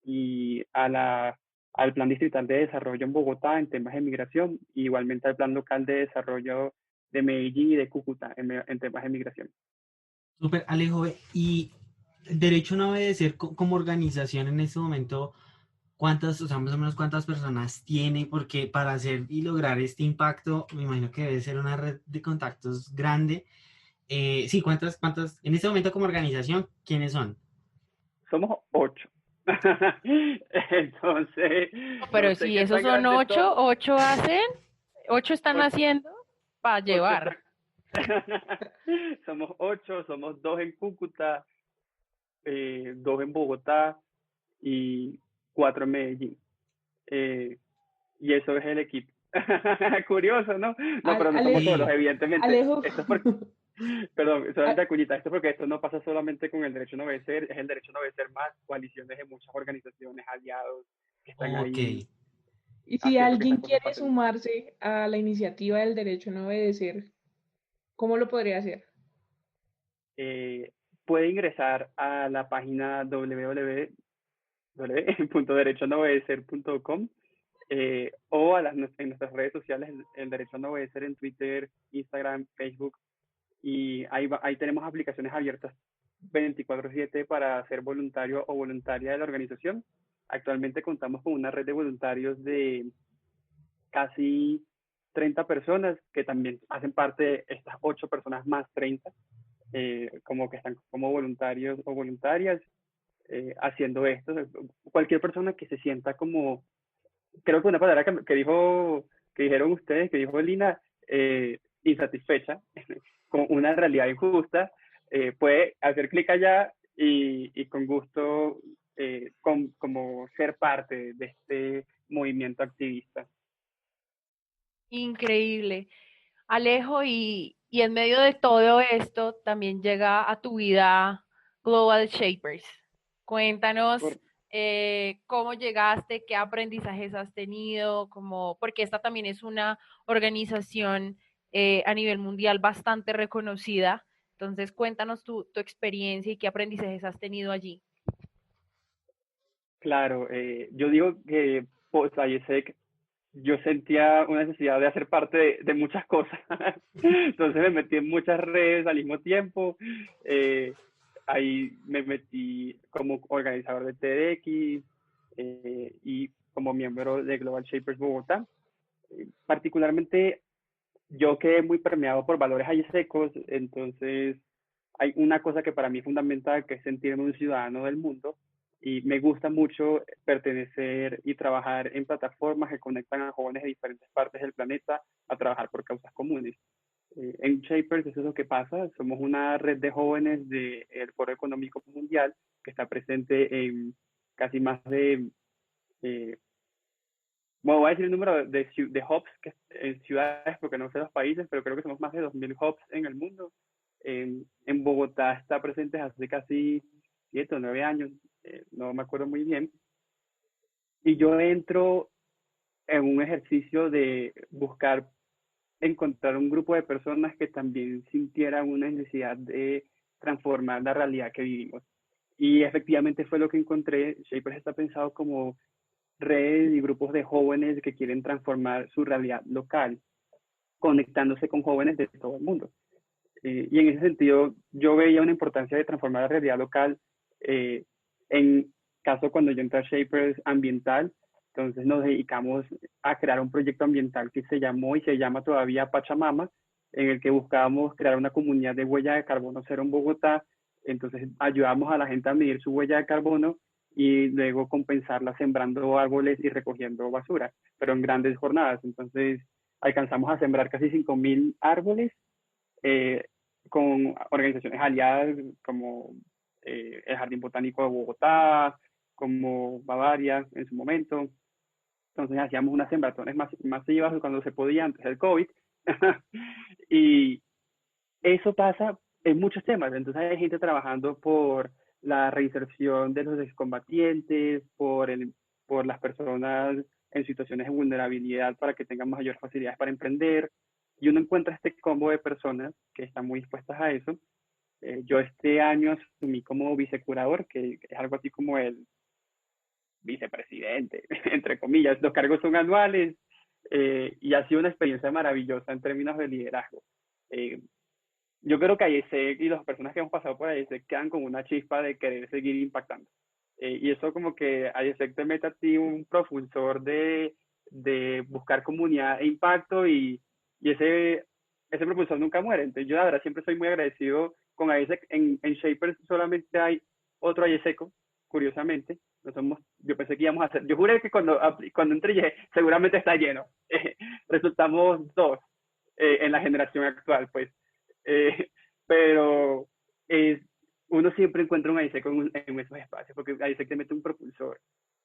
y al Plan Distrital de Desarrollo en Bogotá en temas de migración, y igualmente al Plan Local de Desarrollo de Medellín y de Cúcuta en temas de migración. Súper, Alejo. Y Derecho a Obedecer como organización en este momento, ¿cuántas, o sea, más o menos cuántas personas tiene? Porque para hacer y lograr este impacto, me imagino que debe ser una red de contactos grande. Sí, ¿cuántas, en este momento como organización, quiénes son? Somos 8. Entonces, Pero no sé si qué esos tan son grandes 8, son. 8 hacen, 8 están 8, haciendo para 8 llevar. somos 8, somos 2 en Cúcuta, 2 en Bogotá y 4 en Medellín. Y eso es el equipo. Curioso, ¿no? No, pero no somos todos, evidentemente. Alejo. Esto es porque, perdón, solamente acuñita, esto es porque esto no pasa solamente con el derecho a no obedecer, es el derecho a no obedecer más coaliciones de muchas organizaciones, aliados que están ahí. Y si haciendo que alguien estas cosas quiere pasen. sumarse a la iniciativa del derecho a no obedecer, ¿cómo lo podría hacer? Puede ingresar a la página www.derechoanobedecer.com o en nuestras redes sociales, el derecho a no obedecer en Twitter, Instagram, Facebook, y ahí tenemos aplicaciones abiertas 24/7 para ser voluntario o voluntaria de la organización. Actualmente contamos con una red de voluntarios de casi 30 personas que también hacen parte de estas 8 personas más 30, como que están como voluntarios o voluntarias haciendo esto. Cualquier persona que se sienta como, creo que una palabra que dijeron ustedes, que dijo Lina, insatisfecha con una realidad injusta, puede hacer clic allá y con gusto como ser parte de este movimiento activista. Increíble. Alejo, y en medio de todo esto también llega a tu vida Global Shapers. Cuéntanos cómo llegaste, qué aprendizajes has tenido, porque esta también es una organización a nivel mundial bastante reconocida. Entonces, cuéntanos tu experiencia y qué aprendizajes has tenido allí. Claro, yo digo que post-IESEC yo sentía una necesidad de hacer parte de muchas cosas. Entonces me metí en muchas redes al mismo tiempo. Ahí me metí como organizador de TEDx y como miembro de Global Shapers Bogotá. Particularmente yo quedé muy permeado por valores secos, entonces hay una cosa que para mí es fundamental, que es sentirme un ciudadano del mundo, y me gusta mucho pertenecer y trabajar en plataformas que conectan a jóvenes de diferentes partes del planeta a trabajar por causas comunes. En Shapers eso es lo que pasa, somos una red de jóvenes del Foro Económico Mundial que está presente en casi más de, bueno, voy a decir el número de hubs en ciudades porque no sé los países, pero creo que somos más de 2.000 hubs en el mundo. En Bogotá está presente hace casi 7 o 9 años, no me acuerdo muy bien, y yo entro en un ejercicio de buscar encontrar un grupo de personas que también sintieran una necesidad de transformar la realidad que vivimos. Y efectivamente fue lo que encontré. Shapers está pensado como redes y grupos de jóvenes que quieren transformar su realidad local, conectándose con jóvenes de todo el mundo. Y en ese sentido, yo veía una importancia de transformar la realidad local. En caso, cuando yo entré a Shapers ambiental, entonces nos dedicamos a crear un proyecto ambiental que se llamó y se llama todavía Pachamama, en el que buscábamos crear una comunidad de huella de carbono cero en Bogotá. Entonces ayudamos a la gente a medir su huella de carbono y luego compensarla sembrando árboles y recogiendo basura, pero en grandes jornadas. Entonces alcanzamos a sembrar casi 5.000 árboles con organizaciones aliadas como el Jardín Botánico de Bogotá, como Bavaria en su momento. Entonces hacíamos unas sembratones masivas cuando se podía antes del COVID. Y eso pasa en muchos temas. Entonces hay gente trabajando por la reinserción de los excombatientes, por las personas en situaciones de vulnerabilidad para que tengan mayor facilidades para emprender. Y uno encuentra este combo de personas que están muy dispuestas a eso. Yo este año asumí como vicecurador, que es algo así como el vicepresidente, entre comillas. Los cargos son anuales y ha sido una experiencia maravillosa en términos de liderazgo. Yo creo que AIESEC y las personas que hemos pasado por AIESEC quedan con una chispa de querer seguir impactando. Y eso como que AIESEC te mete a ti un propulsor de buscar comunidad e impacto y ese propulsor nunca muere. Entonces yo la verdad siempre soy muy agradecido con AIESEC. En Shapers solamente hay otro AIESECO, curiosamente. Yo pensé que íbamos a hacer, yo juré que cuando entré dije, seguramente está lleno. Resultamos 2 en la generación actual, pues. Pero uno siempre encuentra un AIESEC en esos espacios, porque AIESEC te mete un propulsor.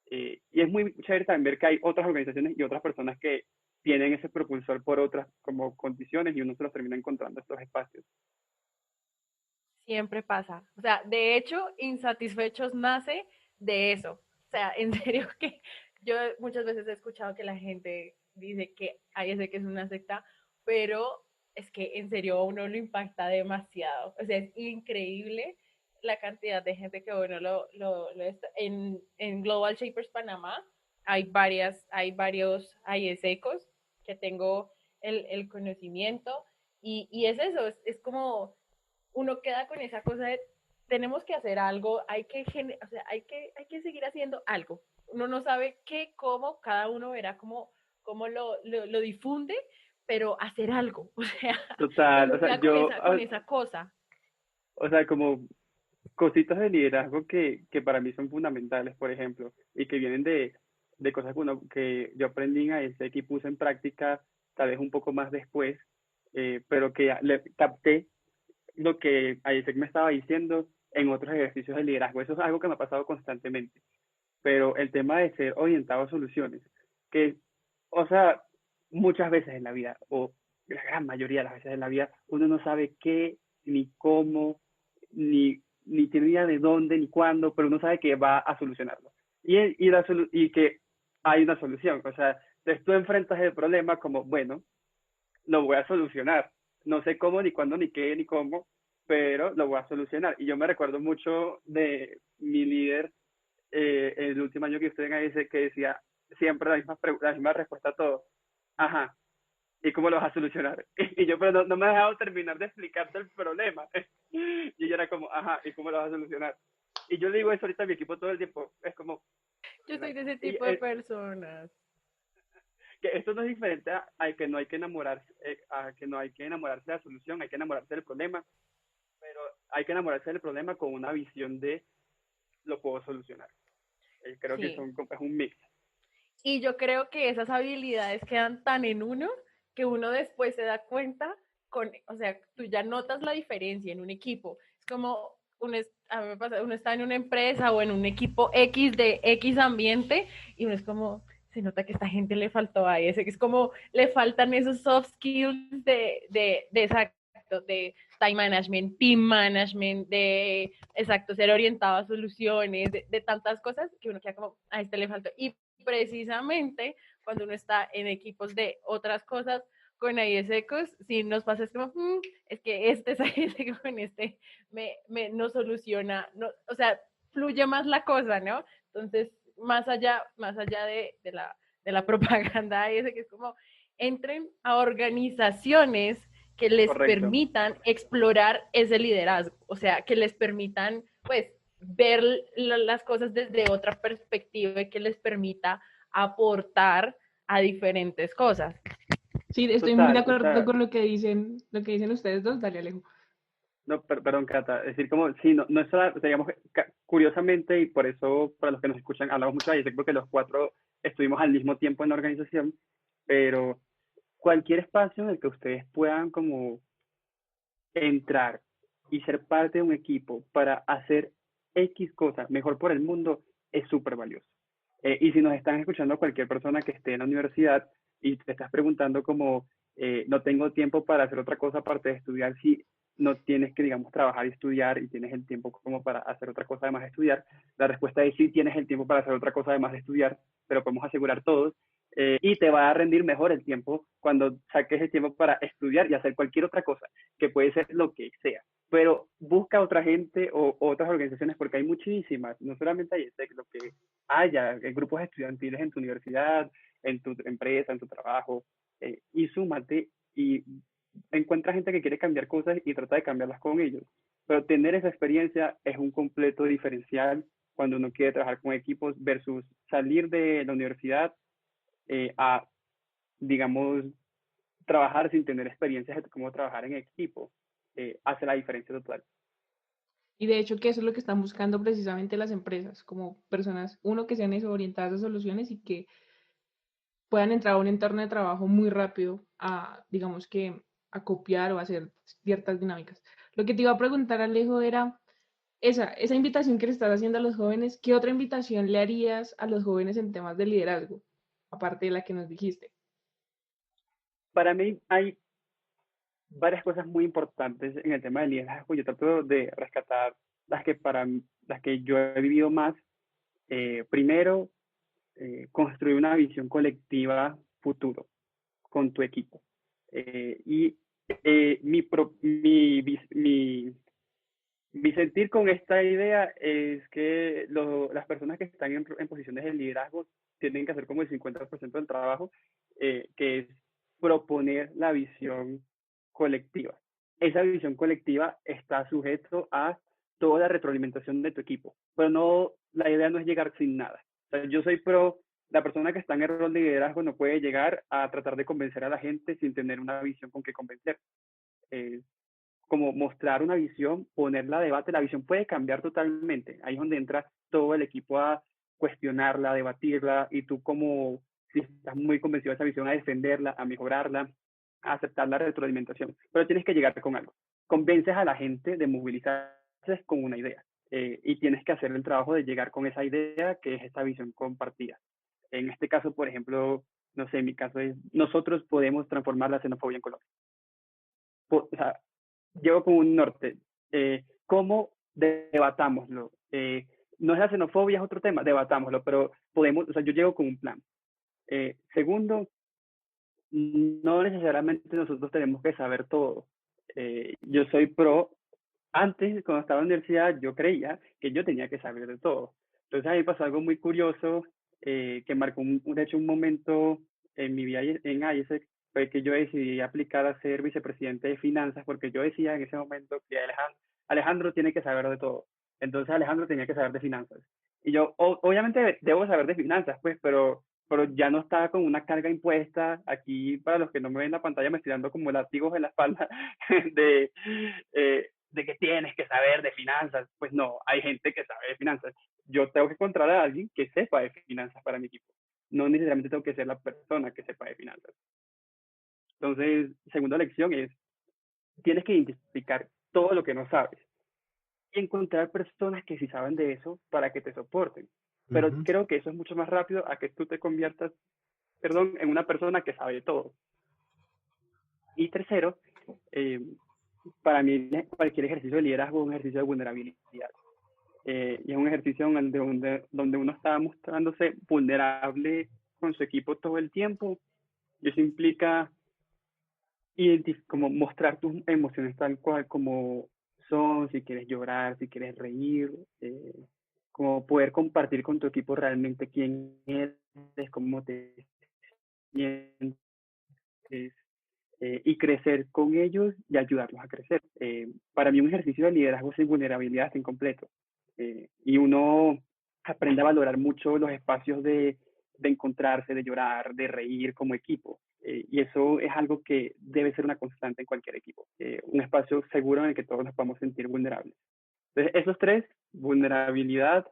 Y es muy chévere también ver que hay otras organizaciones y otras personas que tienen ese propulsor por otras como condiciones y uno se los termina encontrando en estos espacios. Siempre pasa. O sea, de hecho, Insatisfechos nace de eso. O sea, en serio que yo muchas veces he escuchado que la gente dice que AIESEC es una secta, pero es que en serio a uno lo impacta demasiado. O sea, es increíble la cantidad de gente que bueno en Global Shapers Panamá hay varios AIESECos que tengo el conocimiento y es eso, es como uno queda con esa cosa de tenemos que hacer algo, hay que seguir haciendo algo. Uno no sabe qué, cómo, cada uno verá cómo lo difunde, pero hacer algo, o sea, Total, uno o sea, queda con esa cosa. O sea, como cositas de liderazgo que para mí son fundamentales, por ejemplo, y que vienen de cosas que yo aprendí en AIESEC y puse en práctica tal vez un poco más después, pero que le capté lo que AIESEC me estaba diciendo en otros ejercicios de liderazgo. Eso es algo que me ha pasado constantemente. Pero el tema de ser orientado a soluciones, que, o sea, muchas veces en la vida, o la gran mayoría de las veces en la vida, uno no sabe qué, ni cómo, ni tiene idea de dónde, ni cuándo, pero uno sabe que va a solucionarlo. Y que hay una solución. O sea, entonces tú enfrentas el problema como, bueno, lo voy a solucionar. No sé cómo, ni cuándo, ni qué, ni cómo, pero lo voy a solucionar. Y yo me recuerdo mucho de mi líder el último año que estuve en AIESEC que decía siempre la misma respuesta a todo. Ajá. ¿Y cómo lo vas a solucionar? Y yo, pero no me has dejado terminar de explicarte el problema. Y ella era como, ajá, ¿y cómo lo vas a solucionar? Y yo le digo eso ahorita a mi equipo todo el tiempo. Es como... Yo soy de ese tipo de personas. Que esto no es diferente a que no hay que enamorarse, a que no hay que enamorarse de la solución, hay que enamorarse del problema, pero hay que enamorarse del problema con una visión de lo puedo solucionar. Creo Sí. que es un mix. Y yo creo que esas habilidades quedan tan en uno que uno después se da cuenta o sea, tú ya notas la diferencia en un equipo. Es como, a mí me pasa, uno está en una empresa o en un equipo X de X ambiente y uno es como, se nota que a esta gente le faltó a ese, que es como, le faltan esos soft skills de time management, team management, de, exacto, ser orientado a soluciones, de tantas cosas que uno queda como, a este le faltó. Y precisamente cuando uno está en equipos de otras cosas, con AIESECos, si nos pasa es como, es que este es AIESECO con no soluciona, no, o sea, fluye más la cosa, ¿no? Entonces, más allá de la propaganda AIESEC, es como, entren a organizaciones que les permitan explorar ese liderazgo, o sea, que les permitan, pues, ver las cosas desde otra perspectiva y que les permita aportar a diferentes cosas. Sí, estoy muy de Total, acuerdo total. con lo que dicen ustedes dos. Dale, Alejo. No, perdón, Cata. Es decir, como, sí, no, no es solo, digamos, curiosamente, y por eso, para los que nos escuchan, hablamos mucho de ISEC, porque los cuatro estuvimos al mismo tiempo en la organización, pero cualquier espacio en el que ustedes puedan como entrar y ser parte de un equipo para hacer X cosas mejor por el mundo es súper valioso. Y si nos están escuchando cualquier persona que esté en la universidad y te estás preguntando como, no tengo tiempo para hacer otra cosa aparte de estudiar, si no tienes que, digamos, trabajar y estudiar y tienes el tiempo como para hacer otra cosa además de estudiar, la respuesta es sí tienes el tiempo para hacer otra cosa además de estudiar, pero podemos asegurar todos, y te va a rendir mejor el tiempo cuando saques el tiempo para estudiar y hacer cualquier otra cosa, que puede ser lo que sea. Pero busca otra gente o otras organizaciones, porque hay muchísimas, no solamente hay ESEC, lo que haya, grupos estudiantiles en tu universidad, en tu empresa, en tu trabajo, y súmate y encuentra gente que quiere cambiar cosas y trata de cambiarlas con ellos. Pero tener esa experiencia es un completo diferencial cuando uno quiere trabajar con equipos versus salir de la universidad a, digamos, trabajar sin tener experiencias de cómo trabajar en equipo. Hace la diferencia total. Y de hecho que eso es lo que están buscando precisamente las empresas, como personas, uno, que sean eso, orientadas a soluciones y que puedan entrar a un entorno de trabajo muy rápido a, digamos que, a copiar o hacer ciertas dinámicas. Lo que te iba a preguntar, Alejo, era esa invitación que le estás haciendo a los jóvenes, ¿qué otra invitación le harías a los jóvenes en temas de liderazgo, aparte de la que nos dijiste? Para mí hay varias cosas muy importantes en el tema del liderazgo. Yo trato de rescatar las que yo he vivido más. Primero, construir una visión colectiva futuro con tu equipo. Y mi sentir con esta idea es que las personas que están en posiciones de liderazgo tienen que hacer como el 50% del trabajo, que es proponer la visión colectiva. Esa visión colectiva está sujeto a toda la retroalimentación de tu equipo, pero no, la idea no es llegar sin nada. O sea, yo soy pro, la persona que está en el rol de liderazgo no puede llegar a tratar de convencer a la gente sin tener una visión con que convencer. Eh, Como mostrar una visión, ponerla a debate, la visión puede cambiar totalmente. Ahí es donde entra todo el equipo a cuestionarla, a debatirla, y tú como, si estás muy convencido de esa visión, a defenderla, a mejorarla, a aceptar la retroalimentación. Pero tienes que llegar con algo. Convences a la gente de movilizarse con una idea. Y tienes que hacer el trabajo de llegar con esa idea, que es esta visión compartida. En este caso, por ejemplo, no sé, en mi caso es, nosotros podemos transformar la xenofobia en Colombia. O sea, llevo como un norte. ¿Cómo debatámoslo? No es la xenofobia, es otro tema, debatámoslo, pero podemos, o sea, yo llego con un plan. Segundo, no necesariamente nosotros tenemos que saber todo. Yo soy pro, antes, cuando estaba en la universidad, yo creía que yo tenía que saber de todo. Entonces a mí pasó algo muy curioso, que marcó, de hecho, un momento en mi vida en ISEC, fue que yo decidí aplicar a ser vicepresidente de finanzas, porque yo decía en ese momento que Alejandro tiene que saber de todo. Entonces Alejandro tenía que saber de finanzas. Y yo, obviamente, debo saber de finanzas, pues, pero ya no estaba con una carga impuesta. Aquí, para los que no me ven en la pantalla, me estoy dando como látigos en la espalda de que tienes que saber de finanzas. Pues no, hay gente que sabe de finanzas. Yo tengo que encontrar a alguien que sepa de finanzas para mi equipo. No necesariamente tengo que ser la persona que sepa de finanzas. Entonces, segunda lección es, tienes que identificar todo lo que no sabes y encontrar personas que sí saben de eso para que te soporten. Pero creo que eso es mucho más rápido a que tú te conviertas, perdón, en una persona que sabe de todo. Y tercero, para mí cualquier ejercicio de liderazgo es un ejercicio de vulnerabilidad. Y es un ejercicio donde uno está mostrándose vulnerable con su equipo todo el tiempo. Y eso implica como mostrar tus emociones tal cual como son, si quieres llorar, si quieres reír, como poder compartir con tu equipo realmente quién eres, cómo te sientes, y crecer con ellos y ayudarlos a crecer. Para mí un ejercicio de liderazgo sin vulnerabilidad es incompleto. Y uno aprende a valorar mucho los espacios de encontrarse, de llorar, de reír como equipo. Y eso es algo que debe ser una constante en cualquier equipo. Un espacio seguro en el que todos nos podamos sentir vulnerables. Entonces, esos tres, vulnerabilidad,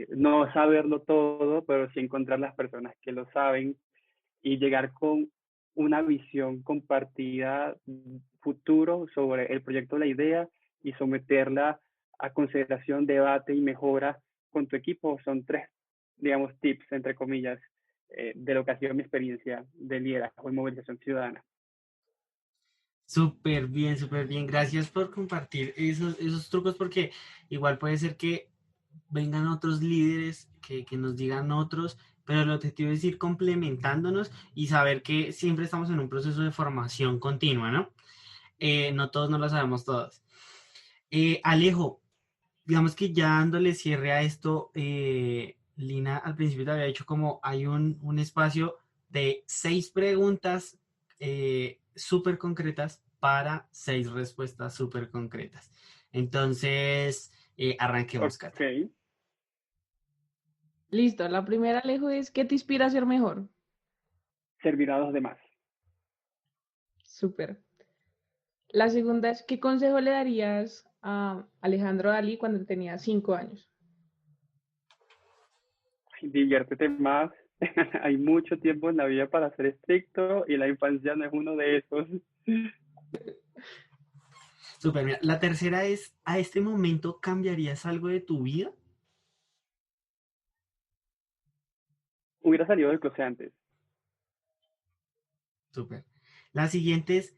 no saberlo todo, pero sí encontrar las personas que lo saben y llegar con una visión compartida futuro sobre el proyecto, la idea, y someterla a consideración, debate y mejora con tu equipo. Son tres, digamos, tips, entre comillas, de lo que ha sido mi experiencia de liderazgo y movilización ciudadana. Súper bien, súper bien. Gracias por compartir esos trucos, porque igual puede ser que vengan otros líderes, que nos digan otros, pero el objetivo es ir complementándonos y saber que siempre estamos en un proceso de formación continua, ¿no? No todos no lo sabemos todos. Alejo, digamos que ya dándole cierre a esto, Lina al principio te había dicho como hay un espacio de 6 preguntas súper concretas para 6 respuestas súper concretas. Entonces, arranquemos, Cata. Ok. Listo, la primera, Alejo, es ¿qué te inspira a ser mejor? Servir a los demás. Súper. La segunda es ¿qué consejo le darías a Alejandro Dalí cuando tenía 5 años? Diviértete más. Hay mucho tiempo en la vida para ser estricto y la infancia no es uno de esos. Súper, mira. La tercera es, ¿a este momento cambiarías algo de tu vida? Hubiera salido del closet antes. Súper. La siguiente es,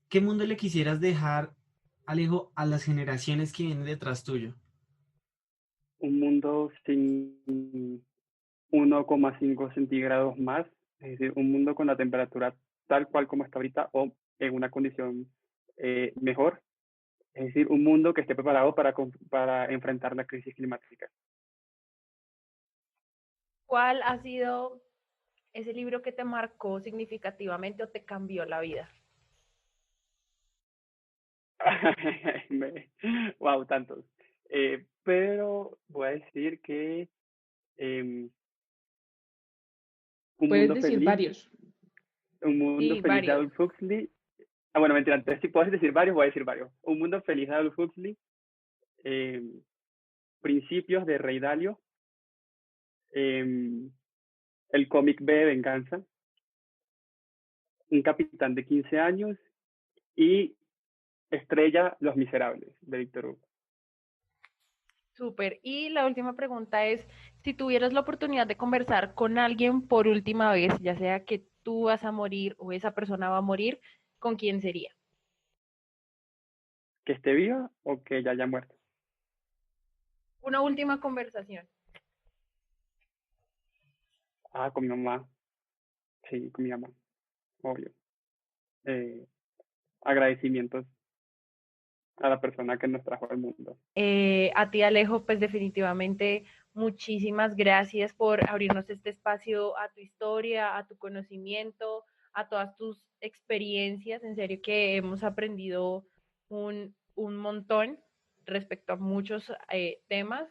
¿qué mundo le quisieras dejar, Alejo, a las generaciones que vienen detrás tuyo? Un mundo sin 1,5 centígrados más, es decir, un mundo con la temperatura tal cual como está ahorita o en una condición mejor, es decir, un mundo que esté preparado para enfrentar la crisis climática. ¿Cuál ha sido ese libro que te marcó significativamente o te cambió la vida? Wow, tantos. Pero voy a decir que Un Puedes mundo decir feliz, varios. Un mundo Sí, feliz de varios. Aldous Huxley. Ah, bueno, mentira, entonces si puedes decir varios, voy a decir varios. Un mundo feliz de Aldous Huxley, eh, Principios de Ray Dalio, eh, el cómic B de Venganza, Un capitán de 15 años y Estrella, Los Miserables, de Víctor Hugo. Súper. Y la última pregunta es, si tuvieras la oportunidad de conversar con alguien por última vez, ya sea que tú vas a morir o esa persona va a morir, ¿con quién sería? ¿Que esté viva o que ya haya muerto? Una última conversación. Ah, con mi mamá. Sí, con mi mamá, obvio. Agradecimientos a la persona que nos trajo al mundo. A ti, Alejo, pues definitivamente muchísimas gracias por abrirnos este espacio a tu historia, a tu conocimiento, a todas tus experiencias. En serio que hemos aprendido un montón respecto a muchos temas.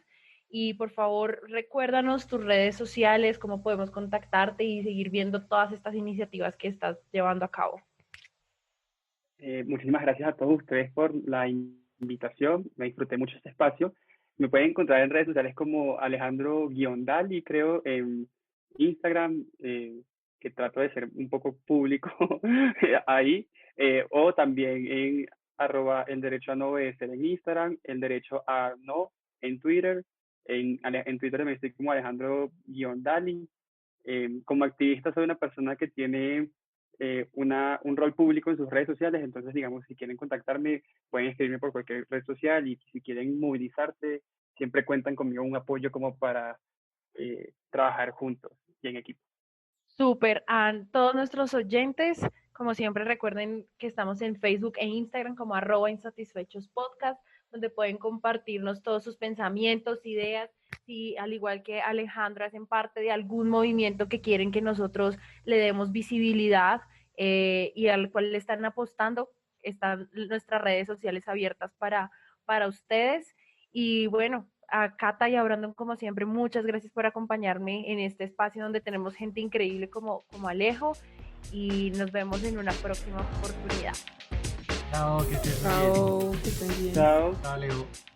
Y por favor, recuérdanos tus redes sociales, cómo podemos contactarte y seguir viendo todas estas iniciativas que estás llevando a cabo. Muchísimas gracias a todos ustedes por la invitación. Me disfruté mucho este espacio. Me pueden encontrar en redes sociales como Alejandro-Dali, creo, en Instagram, que trato de ser un poco público ahí, o también en @el derecho a no obedecer en Instagram, el derecho a no en Twitter. En Twitter me estoy como Alejandro-Dali. Como activista soy una persona que tiene un rol público en sus redes sociales, entonces digamos, si quieren contactarme, pueden escribirme por cualquier red social y si quieren movilizarse, siempre cuentan conmigo un apoyo como para trabajar juntos y en equipo. Súper, a todos nuestros oyentes, como siempre recuerden que estamos en Facebook e Instagram como @insatisfechospodcast, donde pueden compartirnos todos sus pensamientos, ideas, si al igual que Alejandro hacen parte de algún movimiento que quieren que nosotros le demos visibilidad y al cual le están apostando, están nuestras redes sociales abiertas para ustedes. Y bueno, a Cata y a Brandon, como siempre, muchas gracias por acompañarme en este espacio donde tenemos gente increíble como Alejo. y nos vemos en una próxima oportunidad. Chao, que estés muy bien. Chao, que estén bien. Chao. Chao, Leo.